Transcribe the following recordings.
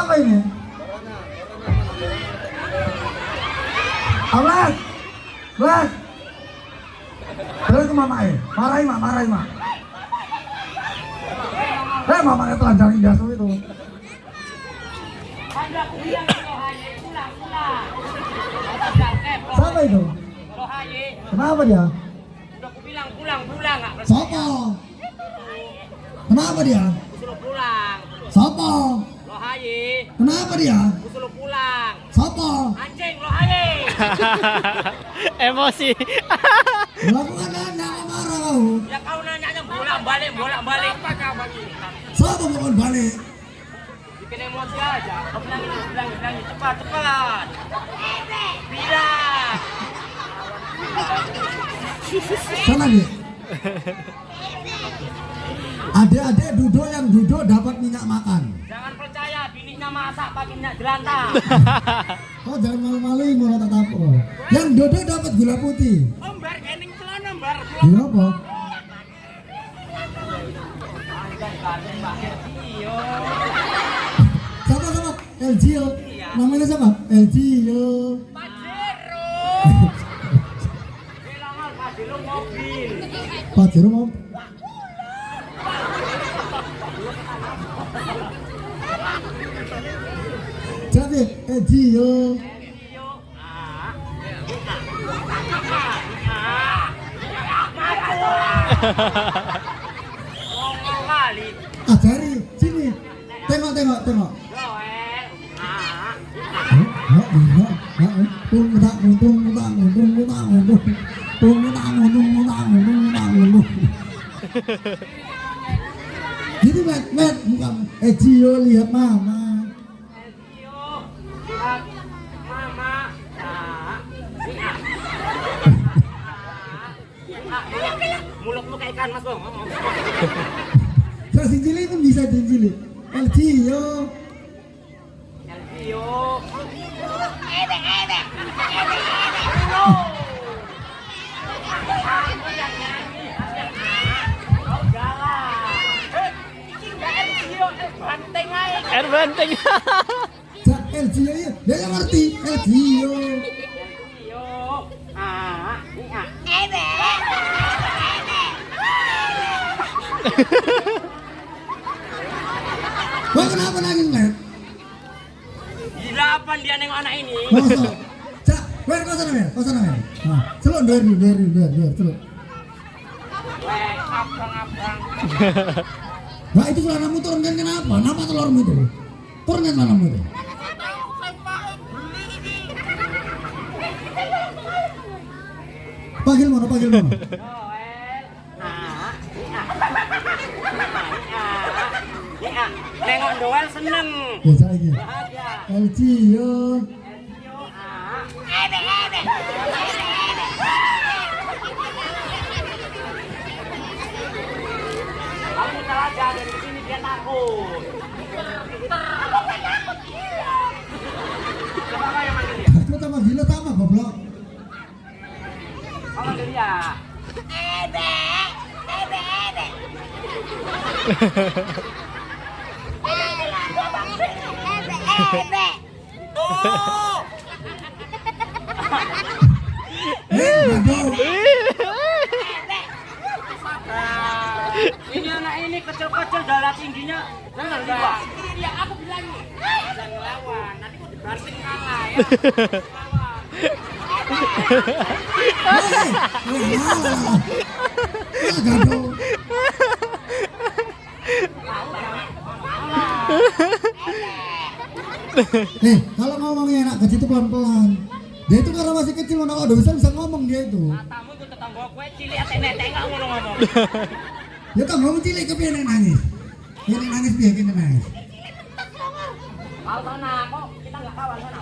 Apa ini? Ablas, Blas. Terus ke mama marahin mak, marahin mak. Mamanya telanjangin biasa itu. Siapa itu? Kenapa dia? Udah aku bilang pulang. Sopo? Kenapa dia? Suruh pulang. Sopo? Lohaye. Kenapa dia? Suruh pulang. Sopo? Anjing Lohaye. Emosi. Lakukan nanya marah kau. Ya kau nanya bolak-balik. Apa kabar ini? Sopo bukan balik? Bikin emosi aja. Kau bilang cepat. Bilang. Sana dia. Adik-adik duduk yang duduk dapat minyak makan. Jangan percaya bininya masak pakai minyak jelantah. Oh jangan malu-maluin mau tak apa. Yang duduk dapat gula putih. Bar kening celana bar. Iya apa? Sama LGO. Namanya siapa? LGO. Pajero. Bilang Pajero mobil. Pajero mau. Jadi LGO. Ngomong kali. Ajari sini. Tengok. Jadi met bukan Ejio lihat mama. Lihat mama. Mulutmu kayak ikan mas bang. Kalau cincili pun bisa cincili. Ejio. Banteng. Ejio ya, dia yang ngerti Ejio. Wah kenapa nangis met? Gila apa dia nengok anak ini? Masa? Cak, wer kau sana mer. Nah, celok dari, celok. Abang. Wah itu celanamu turunkan kenapa? Kenapa telurmu itu? Turunkan celanamu itu. Panggil mana? Nengok Doel seneng. Ya saiki. Bahagia. Elcio. Kamu aja dari sini dia takut. Coba yang manggil dia. Aku tambah gila tambah goblok. Kalau dia. Oh. Ini anak ini kecil-kecil darah tingginya. Jangan lupa. Ya aku bilang jangan ngelawan. Nanti kok dibanting kalah ya. Kalau ngomongnya anak kecil itu pelan-pelan. Dia itu karena masih kecil, anak udah bisa ngomong dia itu. Matamu itu tetangga gue cilik ate-ate enggak ngomong-ngomong. Ya kan ngomong cilik ke piye nangis. Ya nangis piye kene nangis. Kalau sana kok kita enggak kawan sana.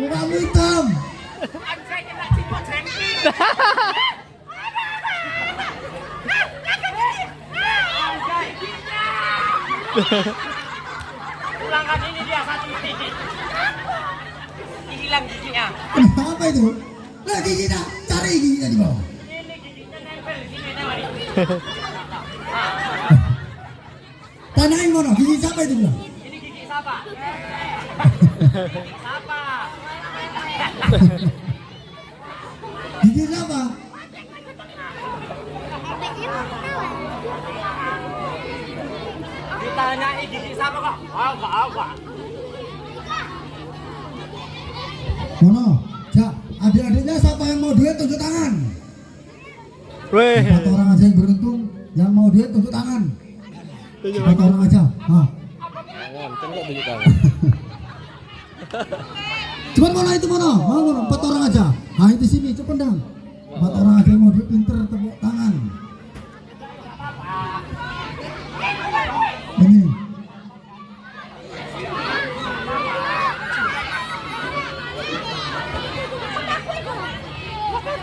Muka hitam. Anjay kita cipot remping. Ulangkan ini dia satu titik. Hilang giginya. Kenapa itu? Lah giginya, cari giginya di bawah. Ini giginya nempel di sini tengok nih. Tanyain mana, gigi siapa itu bilang? Ini gigi siapa? Siapa? Gigi siapa? Ditanyai gigi siapa kok? Apa? Mana? Jak, adik-adiknya siapa yang mau duit tunjuk tangan. Weh. 4 orang aja yang beruntung, yang mau duit tunjuk tangan. 4 orang aja. Ah. Cuman mana itu mana? Mau mana? 4 orang aja. Ah itu sini, cepet dong. 4 orang aja yang mau duit pinter tepuk tangan. Ini.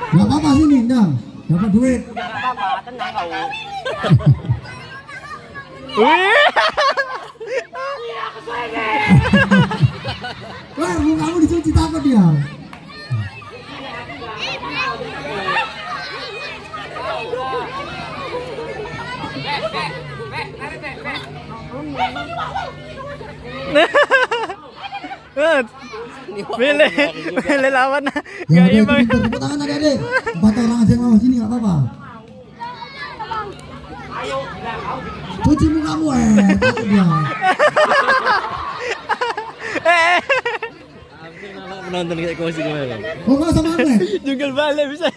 Gak apa-apa sini, Dang. Dapat duit. Enggak apa-apa, tenang kau. Wih. Wah, kamu dicuci takut dia. Pilih lawan. Ya Gak udah, imbang. itu tepuk tangan adik-adik. 4 orang aja yang mau sini gak apa-apa. Cuci mukamu takut dia. Menonton kayak kosi kemarin. Oh nggak sama Ahmed. Jungkil balik bisa.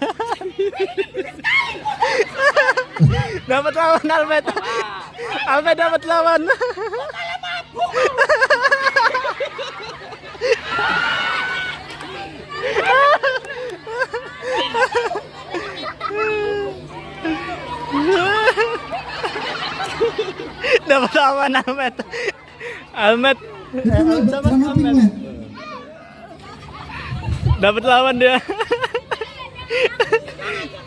Dapat lawan Almet. Almet dapat lawan. Dapat lawan Almet. Almet. Itu sama Ahmed. Dapat lawan dia.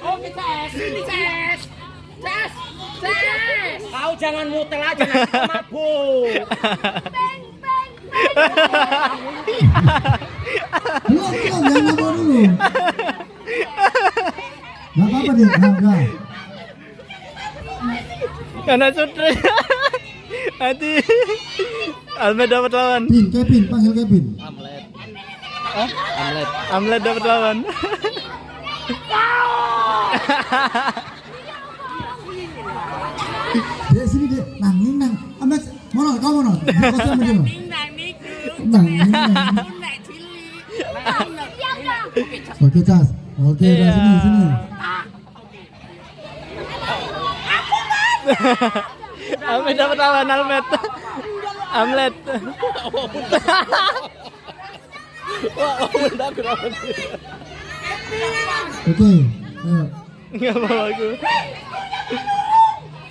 Oh, CS. Kau jangan mutel aja nanti kau mabuk. Belum, jangan mabuk dulu. Gak apa-apa deh, enggak. Karena sutri. Hati. Almet dapat lawan. Kevin, panggil Kevin. Amlet dapat lawan. Dek sini dek, nang. Ahmed, mana? Kau mana? Kau sama dia. Nang. Oke, Cas. Oke, udah sini. Almet dapat lawan Almet. Amlet. Oke, ayo. Enggak mau aku.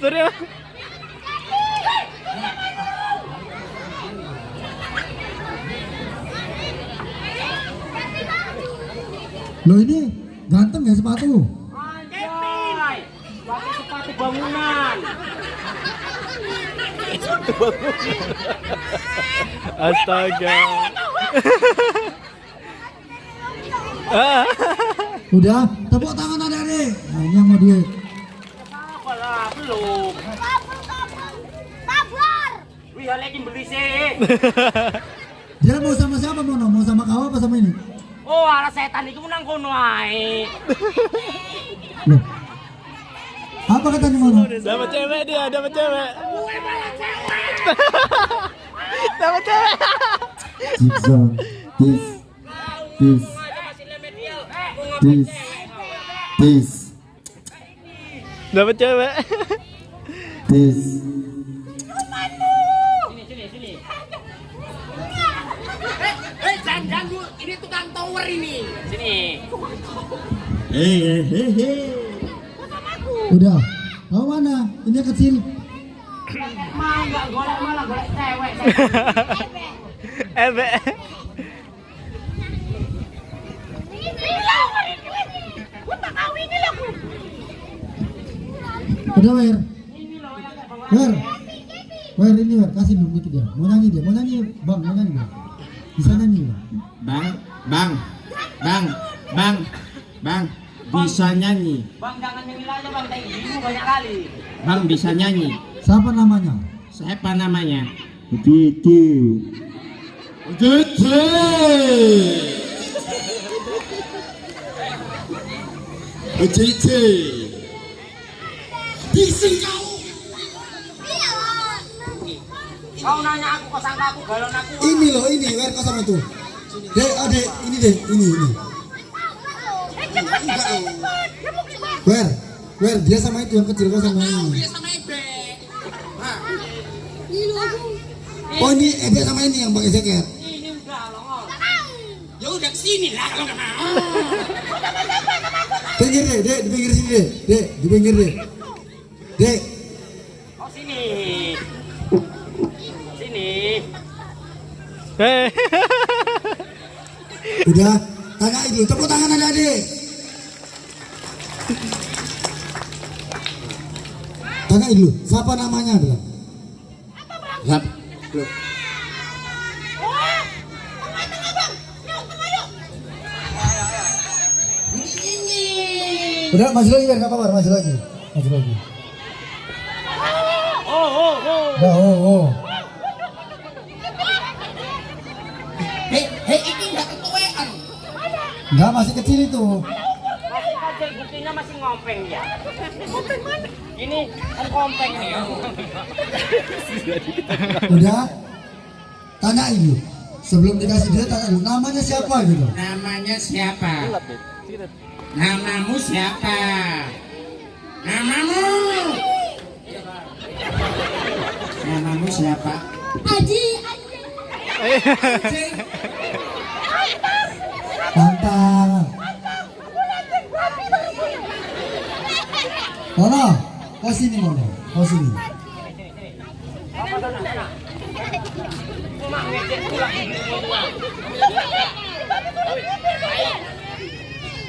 Sorry. Lo ini ganteng ya sepatu? Anjay. Pakai sepatu bangunan. Astaga. Udah, tepuk tangan adik-adik. Nah, ini yang mau duit. Apa lah, belum. Wih, lagi beli sih. Dia mau sama siapa Mono? Mau sama kau apa sama ini? Oh, ala setan itu menang kono ae. Loh. Apa katanya Mono? Dapat cewek dia, dapat cewek. Dapat cewek. Zigzag, this, Masih remedial. this, Dapat cewek. this. Sini. Jangan ganggu. Ini tukang tower ini. Sini. Udah. Kau mana? Ini yang kecil. Mau nggak golek malah golek cewek. Ebe. Udah Wer. Wer ini Wer, kasih dulu dikit dia. Mau nyanyi Bang, mau nyanyi dia. Bisa nyanyi Bang. Bang. bisa nyanyi. Bang jangan nyengil aja bang, tinggimu banyak kali. Bang bisa nyanyi. Siapa namanya? Siapa namanya? Didi. Didi. Didi. Bising kau. Kau nanya aku, kau sangka aku galon aku. Ini loh, ini Wer kosong itu. Dek, adek, ini deh, ini. Wer, dia sama itu yang kecil kau sama ini. Dia sama Ebe. Oh ini Ebe sama ini yang pakai jaket. Ini udah longol. Ya udah kesini lah kalau nggak mau. Pinggir deh, dek, di pinggir sini deh. Dek, di pinggir deh. Dek, Oh sini. Sini. Hei. udah. Tanya itu, tepuk tangan adik-adik. Tanya dulu, siapa namanya bilang? Siap. Udah, maju lagi Wer, nggak apa-apa, maju lagi. Oh. Udah, oh. Hei, ini nggak ketuaan. Enggak, masih kecil itu. Masih kecil buktinya masih ngopeng ya. Ngopeng mana? Ini kan kompeng nih. Udah. Tanya dulu. Sebelum dikasih dia tanya dulu, namanya siapa gitu. Namanya siapa? Namamu siapa? Namamu siapa? Pantang. Mono, kau sini Mono, kau sini. Apa sana? Cuma ngecek pulang di gua.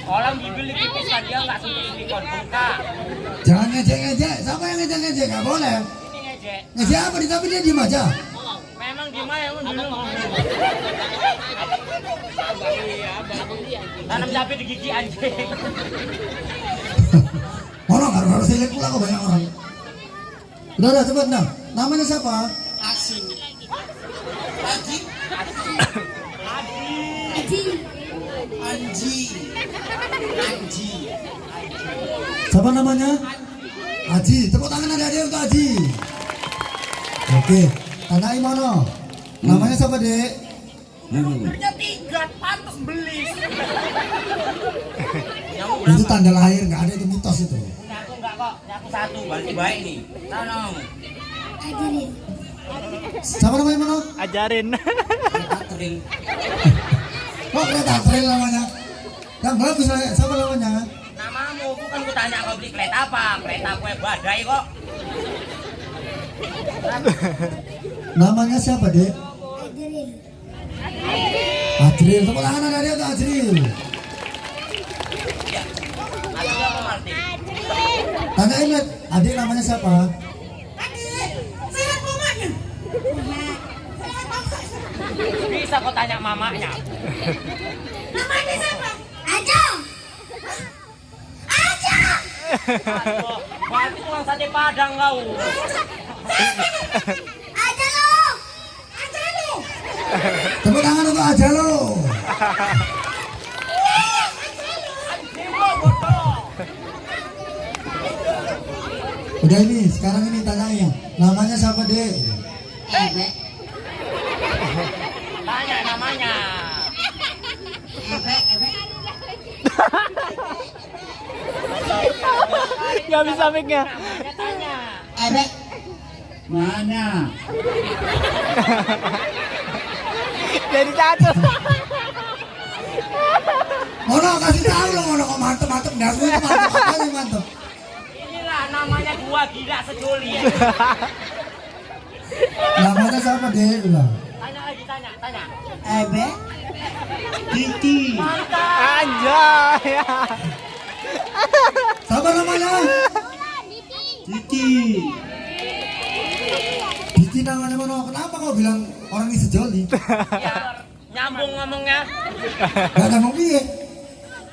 Orang bibir dipipis kan dia nggak suntik kon buka. Jangan ngejek-ngejek, siapa yang ngejek-ngejek? Nggak boleh. Ini ngejek. Ngejek apa di tapi dia diem aja. Memang di mana yang dulu. Tanam cabai di gigi anjing. Mono harus saya lihat pula kok banyak orang. Udah cepet dah. Namanya siapa? Asin. Anji. Siapa namanya? Aji. Tepuk tangan adik-adik untuk Aji. Oke. Tanyain Mono. Namanya siapa dek? Punya 3 pantas beli. Itu tanda lahir, nggak ada itu mitos itu. Punya aku enggak kok. Punya aku 1 balik baik nih. Tolong. Siapa namanya Mono? Ajarin. Catering. Kok kereta trail namanya? Yang bagus lah, siapa namanya? Namamu bukan ku tanya kau beli kereta apa? Kereta kue badai kok. Namanya siapa dek? Ajril. Tepuk tangan adik-adik untuk Ajril. Aku apa Martin? Tanyain Met, adik namanya siapa? Bisa kau tanya mamanya. Namanya siapa? Ajeng. Aduh, berarti tukang sate Padang kau. Ajeng lo. Ajeng lo. Tepuk tangan untuk Ajalo. Udah ini, sekarang ini tanyain. Namanya siapa dek? Tanya namanya. Gak bisa mic-nya. Namanya tanya. Mana? Jadi satu. Mono kasih tahu lo Mono kok mantep nggak gue mantep apa nih mantep. Inilah namanya gua gila sejoli. Namanya siapa dek? Ulang. Tanya lagi, tanya. Titi. Mantap. Anjay. Siapa namanya? Titi. Diki namanya Mono. Kenapa kau bilang orang ini sejoli? Ya, nyambung ngomongnya. Gak ada mau piye.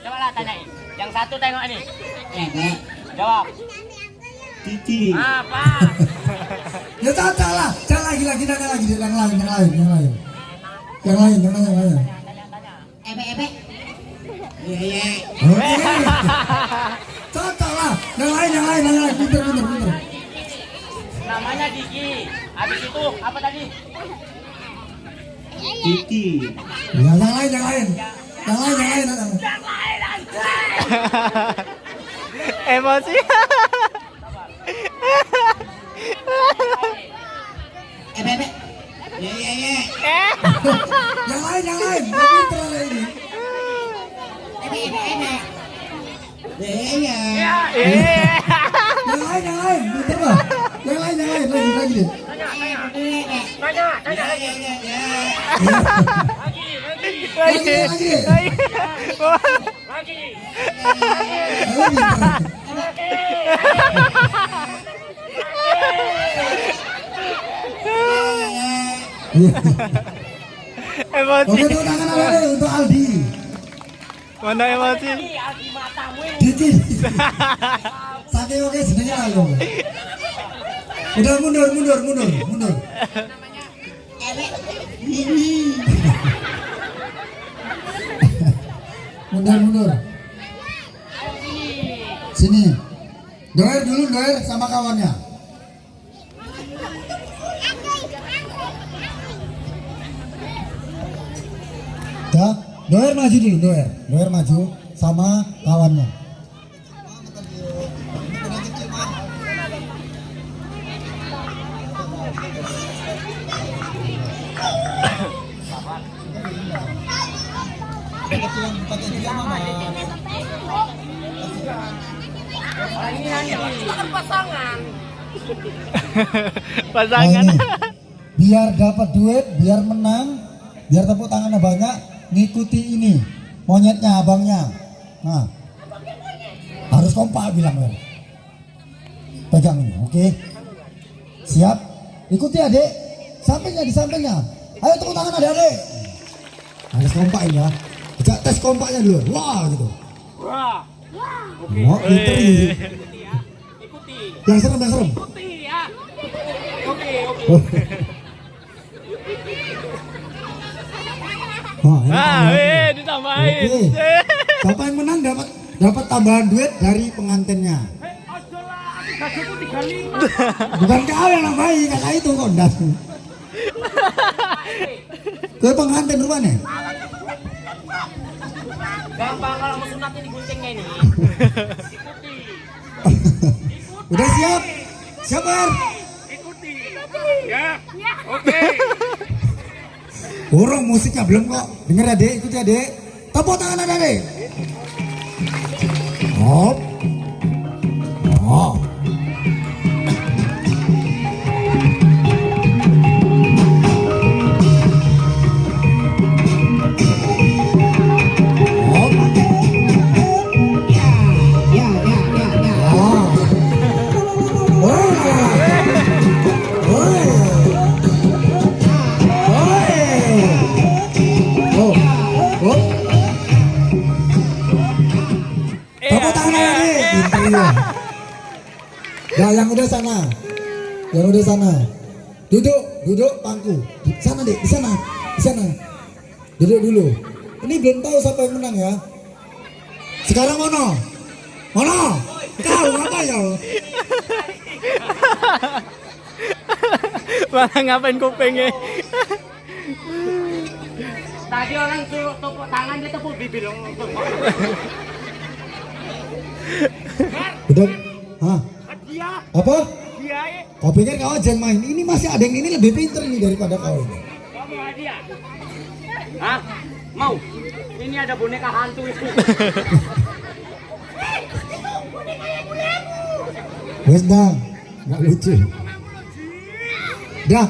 Coba lah tanyain. Yang satu tengok ini. Bebek. Jawab. Cici. Apa? Ya salah. Salah lagi yang lain. Yang lain. Ebek. Iya. Oke. Cocok lah. Yang lain. Pinter. Namanya Diki. Habis itu apa tadi? Cici. Ya, yang lain. Emosi. Bebek. Iya. Yang lain. Pinter lah ini. Ebek. Iya. Yang lain. Pinter lah. Yang lain. Lagi deh. Tanya lagi. Lagi. Lagi. Emosi. Oke, tepuk tangan ada deh untuk Aldi. Mana emosi? Aldi matamu ini. Diki. Saking oke jenenge lalu. Udah mundur. Mundur. Sini. Doer dulu sama kawannya. Ya, Doer maju dulu, Doer maju sama kawannya. Pasangan. Nah, ini, biar dapat duit, biar menang, biar tepuk tangannya banyak, ngikuti ini monyetnya abangnya. Nah, harus kompak bilang ya. Pegang ini, oke? Siap? Ikuti adik, sampingnya di sampingnya. Ayo tepuk tangan adik-adik. Harus kompak ini ya. Kita tes kompaknya dulu. Wah gitu. Wah. Oh, pinter ini. Ikuti. Yang serem. Ikuti ya. Oke. Wah, ini tambahan. Ditambahin. Oke. Siapa yang menang dapat tambahan duit dari pengantinnya. Ojo lah, aku gajiku 35. Bukan kau yang nambahin, kakak itu kok ndas. Kau pengantin rupanya. Gampang kalau mau sunat ini guntingnya ini. Udah siap? Siap, Er? Ikuti. Ya. Oke. Burung musiknya belum kok. Dengar adik, ikuti adik. Tepuk tangan adik. Hop. Oh. Hop. Tepuk tangan lagi. Pintar ya. Nah, yang udah sana. Duduk pangku. Di sana, Dek, di sana. Duduk dulu. Ini belum tahu siapa yang menang ya. Sekarang Mono. Kau ngapa ya? Malah ngapain kupingnya? Tadi orang suruh tepuk tangan dia tepuk bibir. Udah. Hah? Dia. Apa? Dia. Kau pikir kau aja yang main? Ini masih ada yang ini lebih pintar nih daripada kau ini. Kamu hadiah. Hah? Mau? Ini ada boneka hantu itu. Wes dah, nggak lucu. Dah,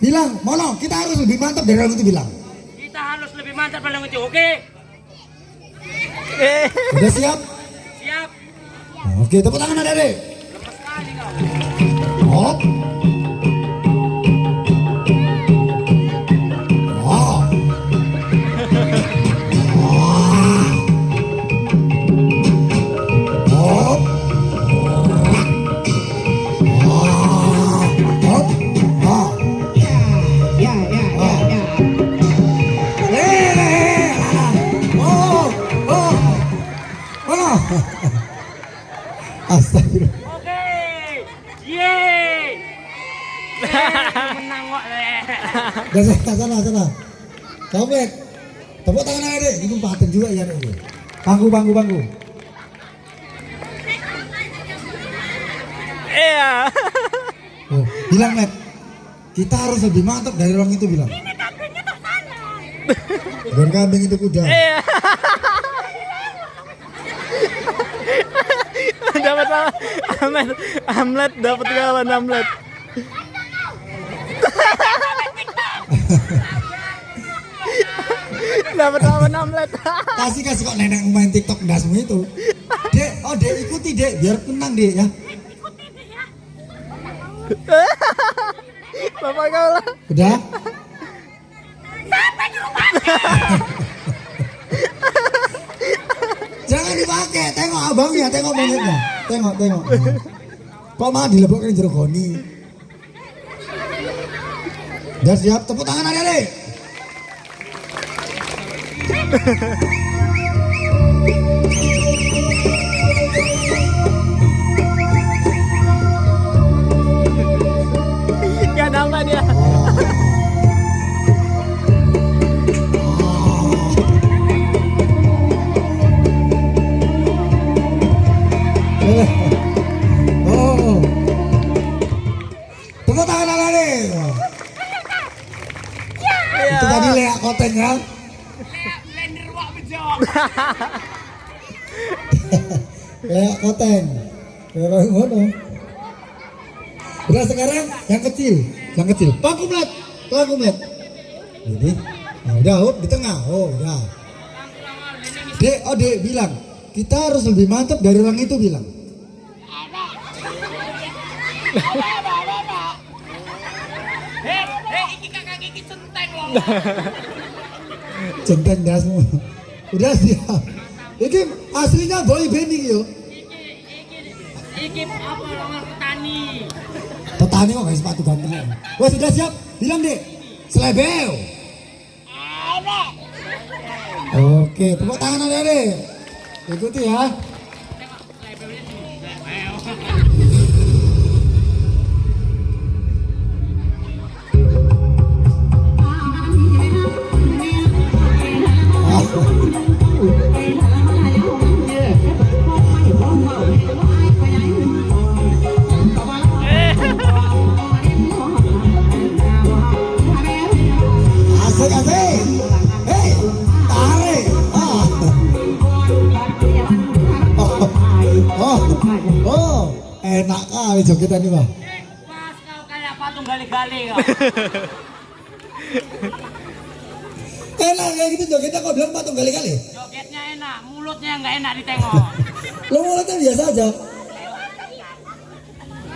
bilang, Mono, kita harus lebih mantap dari orang itu bilang. Kita harus lebih mantap dari itu, oke? Udah siap? Siap. Oke, tepuk tangan adik-adik. Lepas sekali kau. Hop. Wow. Wow. Astagfirullah. Oke. Yeay. Menang kok. Dah sana. Komplek. Tepuk tangan aja deh. Ini paten juga ya deh. Bangku. Iya. Oh, bilang Matt. Kita harus lebih mantap dari orang itu bilang. Ini kambingnya tak sana. Dan kambing itu kuda. Iya. Dapat Hamlet dapat kawan Hamlet. Dapat lawan Hamlet. Kasih kok nenek main TikTok dasmu itu. Dek ikuti dek biar tenang dek ya. Bapak kau lah. Udah? Sampai di rumah. Jangan dipakai, tengok abangnya, tengok monyetnya. Tengok. Kok malah dilebokkan jeruk goni. Udah siap, tepuk tangan adik-adik. Gak nambah dia. Oh. Tepuk tangan adik-adik. Itu tadi Lea Koteng ya. Lea Koteng. Kayak ngono. Udah sekarang yang kecil. Paku Mlet. Ini. Nah, udah di tengah. Oh, udah. Dek bilang, kita harus lebih mantap dari orang itu bilang. Iki kakak gigi centeng loh. Centeng dasmu. Udah siap. Ini aslinya boy band iki yo. Iki apa orang petani? Petani kok gak sepatu ganteng. Wah sudah siap. Bilang deh. Selebel. Oke, tepuk tangan adik-adik. Ikuti ya. Asik. Hei, tarik. Oh, enak kali jogetan ini, Pak. Pas kau kayak patung gali-gali kau. Enak kayak gitu jogetnya kok bilang patung kali-kali. Jogetnya enak, mulutnya nggak enak ditengok. Lo mulutnya biasa aja.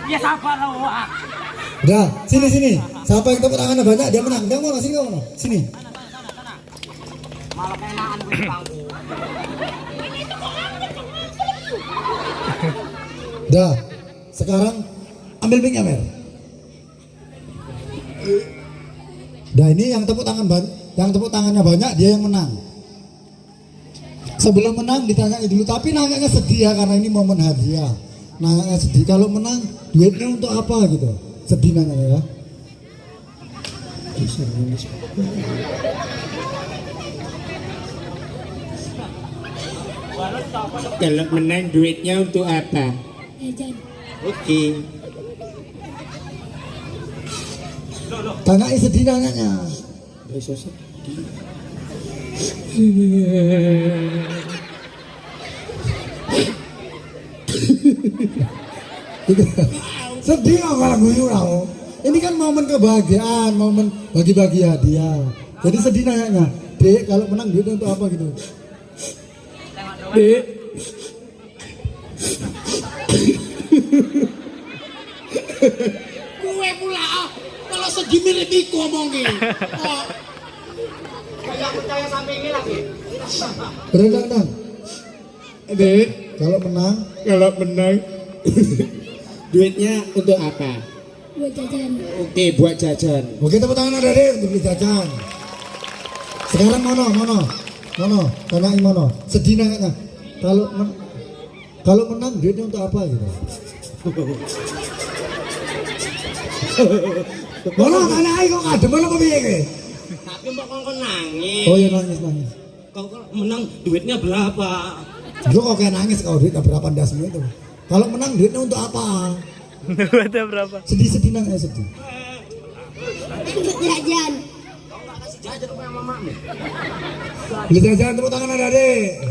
Ya sabar lah, Wak. Udah, sini. Siapa yang tepuk tangannya banyak dia menang. Dia mau sini kau mana? Sini. Sana. Malah keenakan gue di panggung. Udah. Sekarang ambil mic-nya, Mer. Nah, ini yang tepuk tangannya banyak dia yang menang. Sebelum menang ditanyai dulu, tapi nanyanya sedih ya karena ini momen hadiah. Nanyanya sedih kalau menang duitnya untuk apa gitu. Sedih nanyanya ya. Kalau menang duitnya untuk apa? Jajan. Oke. Tanyain sedih nanyanya. Sedih nggak malah guyu kau. Ini kan momen kebahagiaan, momen bagi-bagi hadiah. Jadi sedih nanyanya, Dek kalau menang duitnya untuk apa gitu? Dek. Kue pula kalau sedih mirip iku omongin. Kayak percaya sampai ini lagi. Berenang. Dek, Kalau menang duitnya untuk apa? Buat jajan. Oke, buat jajan. Oke, tepuk tangan ada deh untuk beli jajan. Sekarang mono. Tanyain mono. Sedih nanya. Kalau Kalau menang duitnya untuk apa gitu? Mana tanya aja kok ada mana kok piye kowe? Tapi mbok kok nangis. Oh ya nangis nangis. Kau menang duitnya berapa? Lu kok kayak nangis kalau duit berapa dasmu itu? Kalau menang duitnya untuk apa? Duitnya berapa? Sedih-sedih nangis sedih. Ikut jajan. Kau nggak kasih jajan sama mamamu. Beli jajan tepuk tangan ada deh.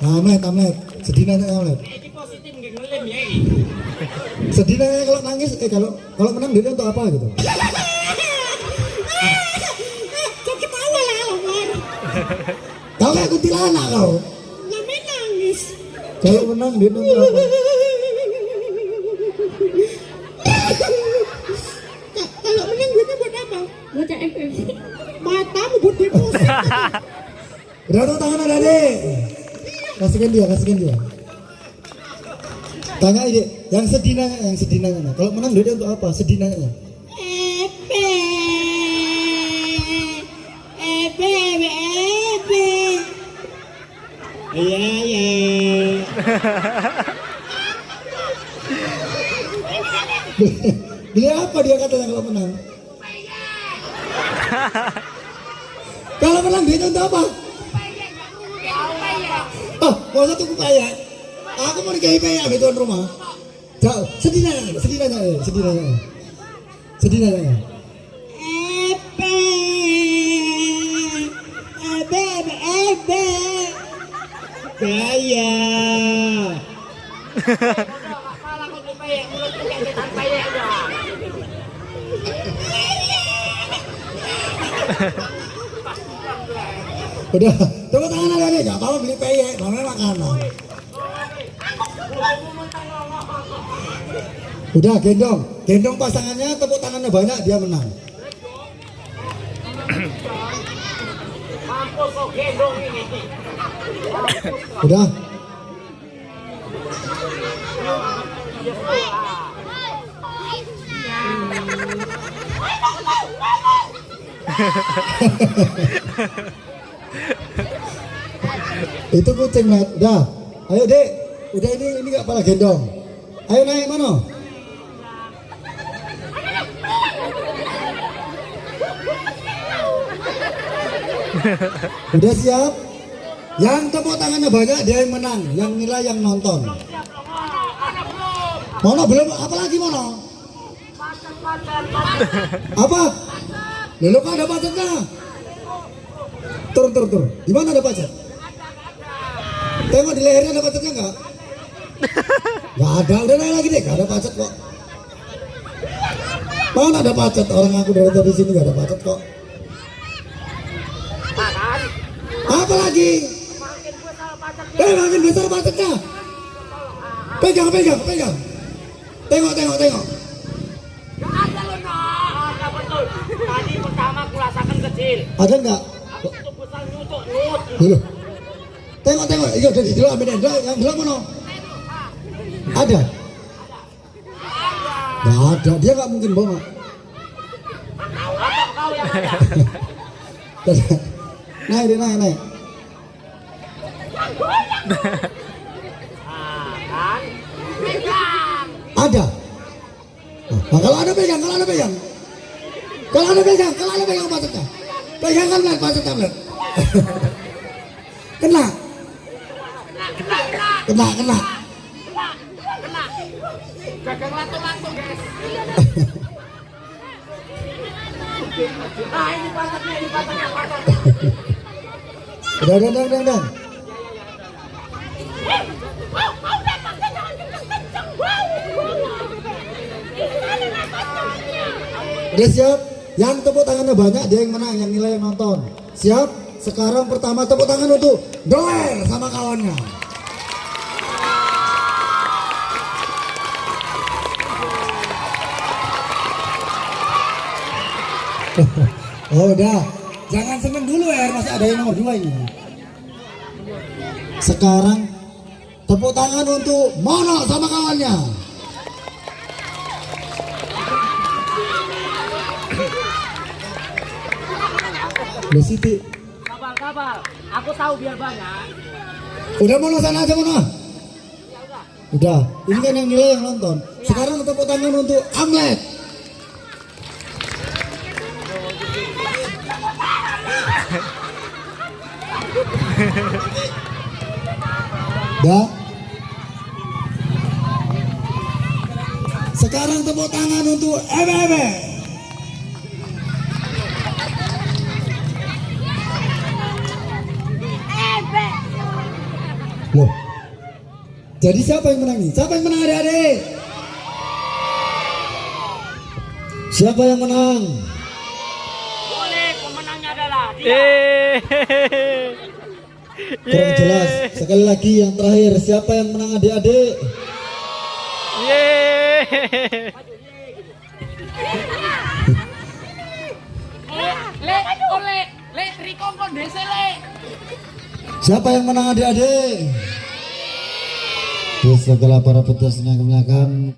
Amlet, Amlet. Sedih nangis Amlet. Ini positif nggak ngelim ya. Sedih nangis kalau nangis, kalau menang duitnya untuk apa gitu? Kok ketawa lah Omar. Kau kayak kuntilanak kau. Namanya nangis. Kalau menang duitnya untuk apa? Kalau menang duitnya buat apa? Buat AFF. Matamu buat deposit. Udah tepuk tangan ada deh. Kasihkan dia. Tanya ide, yang sedih nanya. Kalau menang duitnya untuk apa? Sedih nanya. Iya. Beli apa dia katanya kalau menang? Kalau menang duitnya untuk apa? Oh, mau satu kupaya. Aku mau dikasih paya di tuan rumah. Jauh, sedih nanya. Kaya. Malah kau beli payek, mulut punya kita payek dah. Udah, tepuk tangan ada deh. Gak apa-apa beli peyek, namanya makanan. Udah, gendong pasangannya, tepuk tangannya banyak, dia menang. Mampus kau gendong ini. Udah. Itu kucing Mat. Udah. Ayo Dek. Udah ini enggak pala gendong. Ayo naik mana? Udah siap? Yang tepuk tangannya banyak dia yang menang, yang nilai yang nonton. Mono belum, apa lagi Mono? Apa? Lalu kok ada pacetnya? Turun. Di mana ada pacet? Tengok di lehernya ada pacetnya enggak? Enggak ada, udah naik lagi deh, enggak ada pacet kok. Mana ada pacet? Orang aku dari tadi sini enggak ada pacet kok. Apa lagi? Makin besar pacetnya. Pegang. Tengok. Ada loh, ada betul. Tadi pertama aku rasakan kecil. Ada enggak? Aku tuh besar nyucuk. Dulu. Tengok. Iya udah di ambil yang bilang mana? Ada. Nggak ada. Dia nggak mungkin bawa. Apa kau yang ada? Naik. Kan? Pegang. Ada. Nah, kalau ada pegang. Kalau ada pegang pacetnya. Pegang kan pacetnya. Kena. Pegang langsung guys. Nah ini pacetnya. Udah. Udah siap? Yang tepuk tangannya banyak dia yang menang, yang nilai yang nonton. Siap? Sekarang pertama tepuk tangan untuk Doer sama kawannya. Oh udah, jangan seneng dulu ya, masih ada yang nomor 2 ini. Sekarang tepuk tangan untuk Mono sama kawannya. Udah Siti. Kabar. Aku tahu biar banyak. Udah Mono sana aja Mono. Udah, ini kan yang nilai yang nonton. Sekarang tepuk tangan untuk Amlet. Ya. Sekarang tepuk tangan untuk Ebe. Loh. Jadi siapa yang menang nih? Siapa yang menang adik-adik? Siapa yang menang? Boleh, pemenangnya adalah dia. Kurang jelas. Sekali lagi yang terakhir, siapa yang menang adik-adik? Le, rikongkon dese le. Siapa yang menang adik-adik? Setelah para petugasnya kemenangan